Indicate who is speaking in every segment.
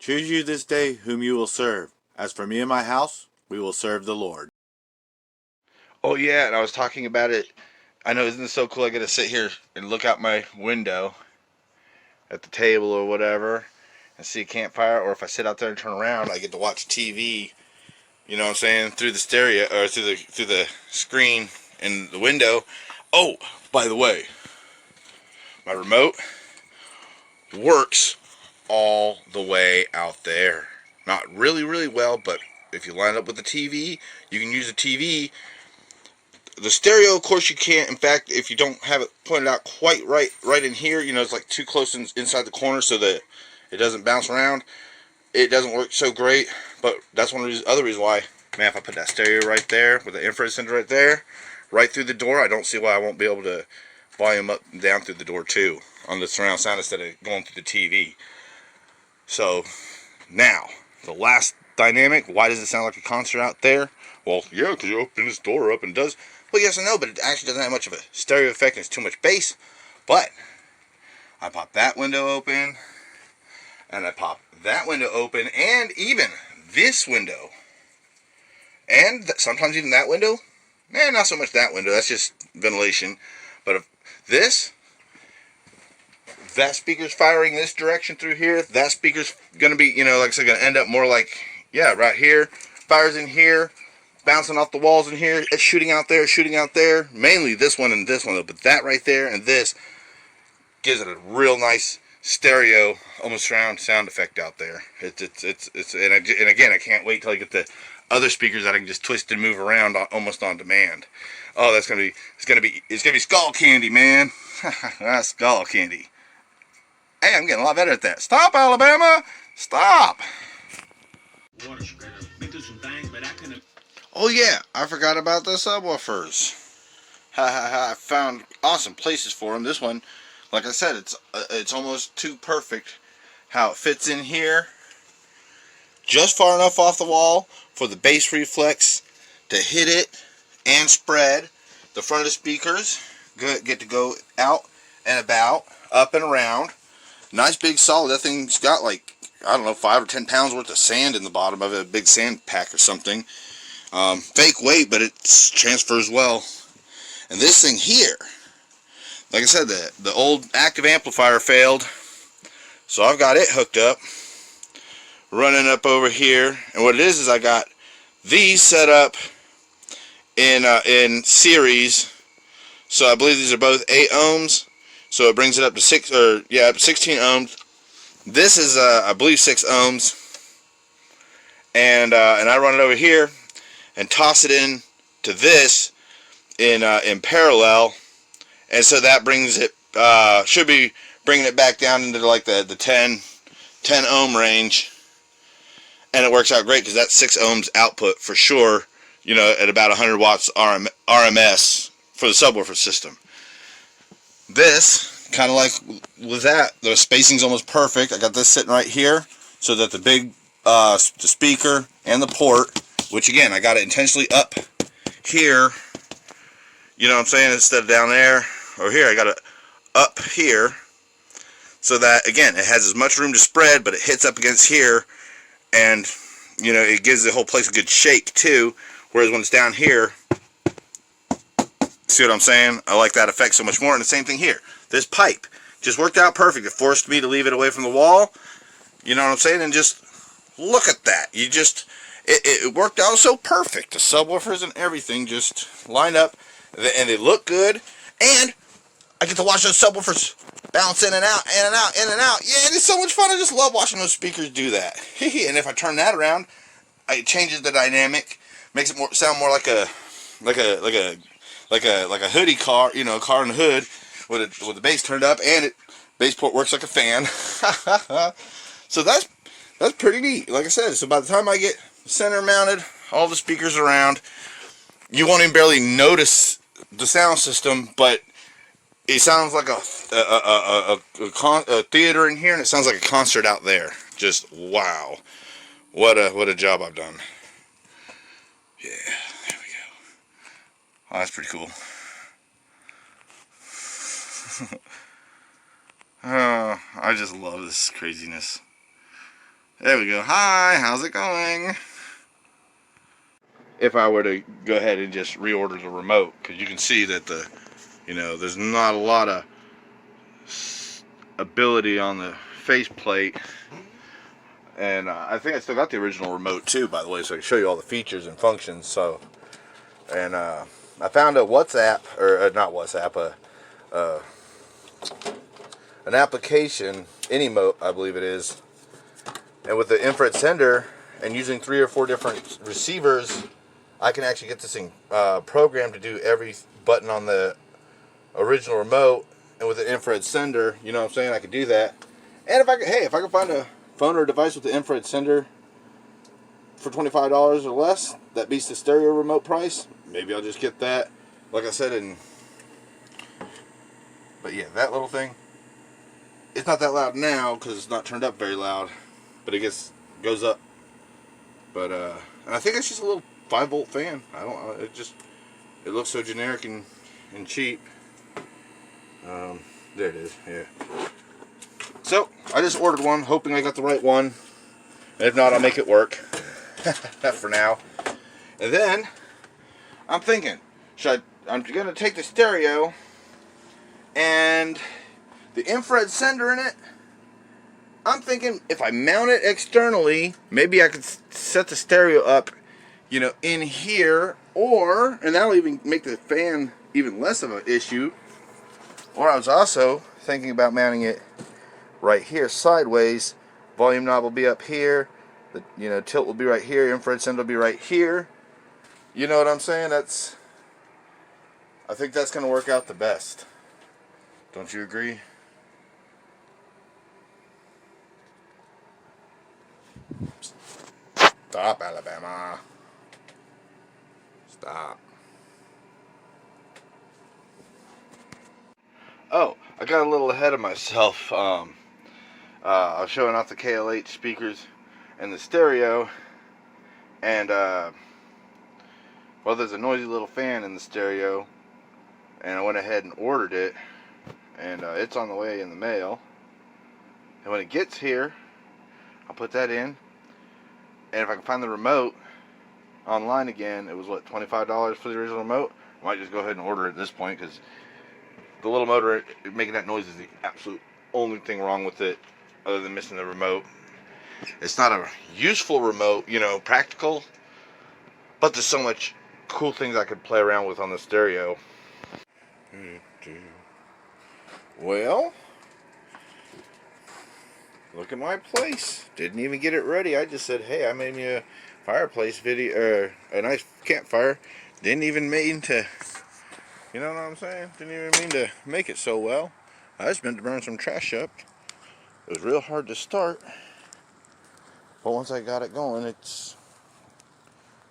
Speaker 1: Choose you this day whom you will serve. As for me and my house, we will serve the Lord.
Speaker 2: Oh yeah, and I was talking about it. I know, isn't this so cool? I get to sit here and look out my window at the table or whatever and see a campfire. Or if I sit out there and turn around, I get to watch TV. You know what I'm saying? Through the stereo or through the screen in the window. Oh, by the way, my remote works all the way out there. Not really, really well, but if you line up with the TV, you can use the TV. The stereo, of course, you can't. In fact, if you don't have it pointed out quite right in here, you know, it's like too close inside the corner so that it doesn't bounce around. It doesn't work so great, but that's one of the other reasons why, man, if I put that stereo right there with the infrared sensor right there, right through the door, I don't see why I won't be able to volume up and down through the door too on the surround sound instead of going through the TV. So now, the last dynamic, why does it sound like a concert out there? Well, yeah, because you open this door up and it does. Well, yes and no, but it actually doesn't have much of a stereo effect and it's too much bass. But I pop that window open, and I pop that window open, and even this window, and sometimes even that window. Man, not so much that window, that's just ventilation. But if this, that speaker's firing this direction through here, that speaker's going to be, you know, like I said, going to end up more like, yeah, right here, fires in here, bouncing off the walls in here, it's shooting out there, mainly this one and this one, but that right there and this gives it a real nice stereo, almost surround sound effect out there. And again, I can't wait till I get the other speakers that I can just twist and move around almost on demand. Oh, it's gonna be skull candy, man. That's skull candy. Hey, I'm getting a lot better at that. Stop, Alabama! Stop! Oh yeah, I forgot about the subwoofers. Ha ha ha! I found awesome places for them. This one, like I said, it's almost too perfect. How it fits in here, just far enough off the wall for the bass reflex to hit it and spread. The front of the speakers get to go out and about, up and around. Nice big solid. That thing's got like, I don't know, 5 or 10 pounds worth of sand in the bottom of it, a big sand pack or something. Fake weight, but it transfers well. And this thing here, like I said, the old active amplifier failed, so I've got it hooked up, running up over here. And what it is I got these set up in series. So I believe these are both 8 ohms. So it brings it up to 16 ohms. This is I believe 6 ohms. And I run it over here and toss it in to this in parallel, and so that brings it should be bringing it back down into like the 10 ohm range, and it works out great because that's 6 ohms output for sure, you know, at about 100 watts RMS for the subwoofer system. This, kind of like with that, the spacing's almost perfect. I got this sitting right here so that the big the speaker and the port, which again I got it intentionally up here, you know what I'm saying, instead of down there or here, I got it up here so that again it has as much room to spread, but it hits up against here, and you know, it gives the whole place a good shake too, whereas when it's down here, see what I'm saying, I like that effect so much more. And the same thing here, this pipe just worked out perfect. It forced me to leave it away from the wall, you know what I'm saying, and just look at that. You just, it worked out so perfect. The subwoofers and everything just lined up, and they look good, and I get to watch those subwoofers bounce in and out, in and out, in and out. Yeah, it's so much fun. I just love watching those speakers do that. And if I turn that around, it changes the dynamic, makes it sound more like a hoodie car, you know, a car in the hood with the bass turned up, and bass port works like a fan. So that's pretty neat. Like I said, so by the time I get center mounted, all the speakers around, you won't even barely notice the sound system, but it sounds like a theater in here, and it sounds like a concert out there. Just wow, what a job I've done. Yeah, there we go. Oh, that's pretty cool. Oh, I just love this craziness. There we go. Hi, how's it going? If I were to go ahead and just reorder the remote, because you can see that there's not a lot of ability on the faceplate. And I think I still got the original remote too, by the way, so I can show you all the features and functions. So, and I found a WhatsApp, or not WhatsApp, an application, Anymote, I believe it is. And with the infrared sender and using 3 or 4 different receivers, I can actually get this thing programmed to do every button on the original remote. And with the infrared sender, you know what I'm saying, I could do that. And if I could find a phone or device with the infrared sender for $25 or less, that beats the stereo remote price, maybe I'll just get that. Like I said, but yeah, that little thing, it's not that loud now because it's not turned up very loud, but it goes up. But and I think it's just a little 5-volt fan. I don't know. It looks so generic and cheap. There it is. Yeah. So I just ordered one, hoping I got the right one. And if not, I'll make it work. For now. And then I'm thinking, I'm gonna take the stereo and the infrared sender in it. I'm thinking if I mount it externally, maybe I could set the stereo up, in here, and that'll even make the fan even less of an issue. Or I was also thinking about mounting it right here sideways. Volume knob will be up here. The tilt will be right here. Infrared sender will be right here. You know what I'm saying? I think that's going to work out the best. Don't you agree? Stop, Alabama. Stop. Oh, I got a little ahead of myself. I was showing off the KLH speakers and the stereo, and there's a noisy little fan in the stereo, and I went ahead and ordered it, and it's on the way in the mail. And when it gets here, I'll put that in, and if I can find the remote online again, it was what, $25 for the original remote? I might just go ahead and order it at this point, because the little motor making that noise is the absolute only thing wrong with it, other than missing the remote. It's not a useful remote, practical, but there's so much cool things I could play around with on the stereo. Well, look at my place. Didn't even get it ready. I just said, hey, I made me a fireplace video, or a nice campfire. Didn't even mean to, you know what I'm saying? Didn't even mean to make it so well. I just meant to burn some trash up. It was real hard to start, but once I got it going, it's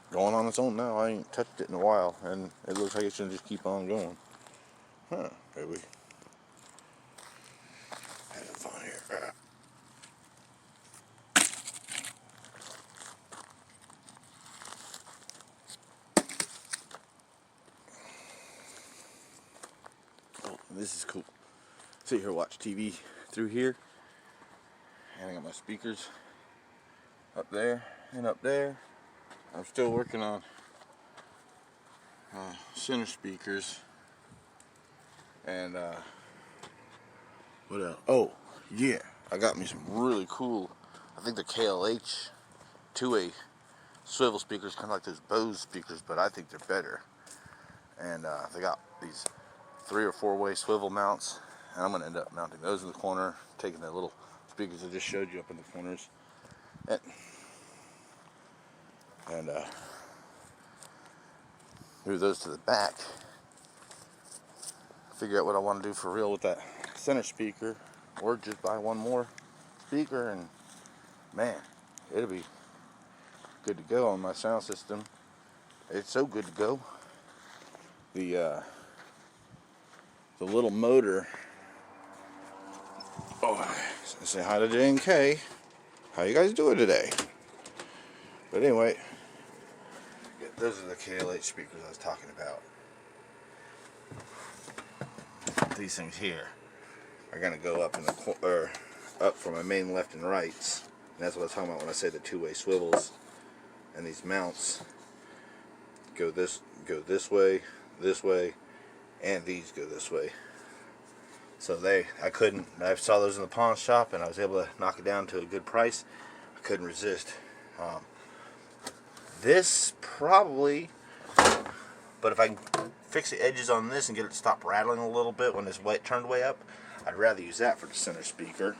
Speaker 2: going on its own now. I ain't touched it in a while, and it looks like it's gonna just keep on going. Huh, maybe. Having fun here. Oh, this is cool. Sit here, watch TV through here, and I got my speakers up there and up there. I'm still working on center speakers, and what else? Oh, yeah, I got me some really cool, I think the KLH 2A swivel speakers, kind of like those Bose speakers, but I think they're better. And they got these 3 or 4-way swivel mounts, and I'm going to end up mounting those in the corner, taking the little speakers I just showed you up in the corners, and move those to the back. Figure out what I want to do for real with that center speaker, or just buy one more speaker, and man, it'll be good to go on my sound system. It's so good to go. The little motor. Oh, say hi to J and K. How you guys doing today? But anyway, yeah, those are the KLH speakers I was talking about. These things here are gonna go up in the up for my main left and rights. And that's what I was talking about when I say the two-way swivels. And these mounts go this way, and these go this way. So I saw those in the pawn shop, and I was able to knock it down to a good price. I couldn't resist. This probably, but if I can fix the edges on this and get it to stop rattling a little bit when it's turned way up, I'd rather use that for the center speaker.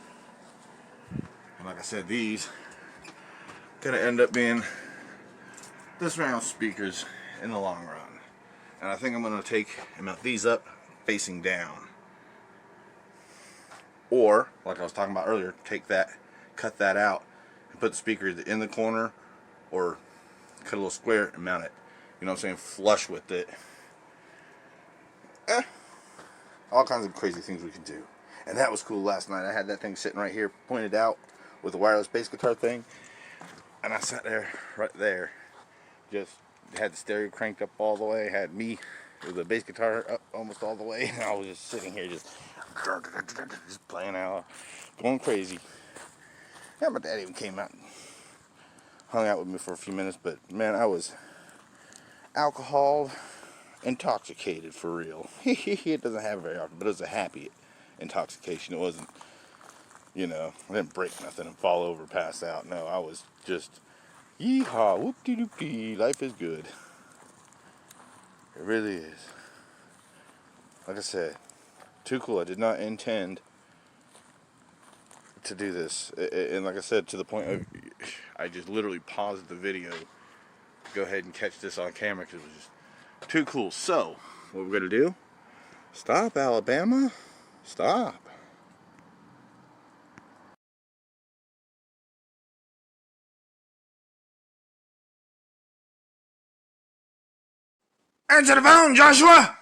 Speaker 2: And like I said, these gonna end up being this round speakers in the long run. And I think I'm gonna take and mount these up facing down. Or, like I was talking about earlier, take that, cut that out, and put the speaker either in the corner or cut a little square and mount it. You know what I'm saying? Flush with it. All kinds of crazy things we can do. And that was cool last night. I had that thing sitting right here, pointed out with the wireless bass guitar thing. And I sat there, right there, just had the stereo cranked up all the way, had me with the bass guitar up almost all the way, and I was just sitting here just playing out, going crazy. Yeah, my dad even came out and hung out with me for a few minutes, but man, I was alcohol intoxicated for real. It doesn't happen very often, but it was a happy intoxication. It wasn't, I didn't break nothing and fall over, pass out. No, I was just, yeehaw, whoop-de-doop-dee, life is good. It really is. Like I said, too cool. I did not intend to do this. And like I said, to the point of, I just literally paused the video to go ahead and catch this on camera because it was just too cool. So, what we're going to do, stop, Alabama. Stop. Answer the phone, Joshua!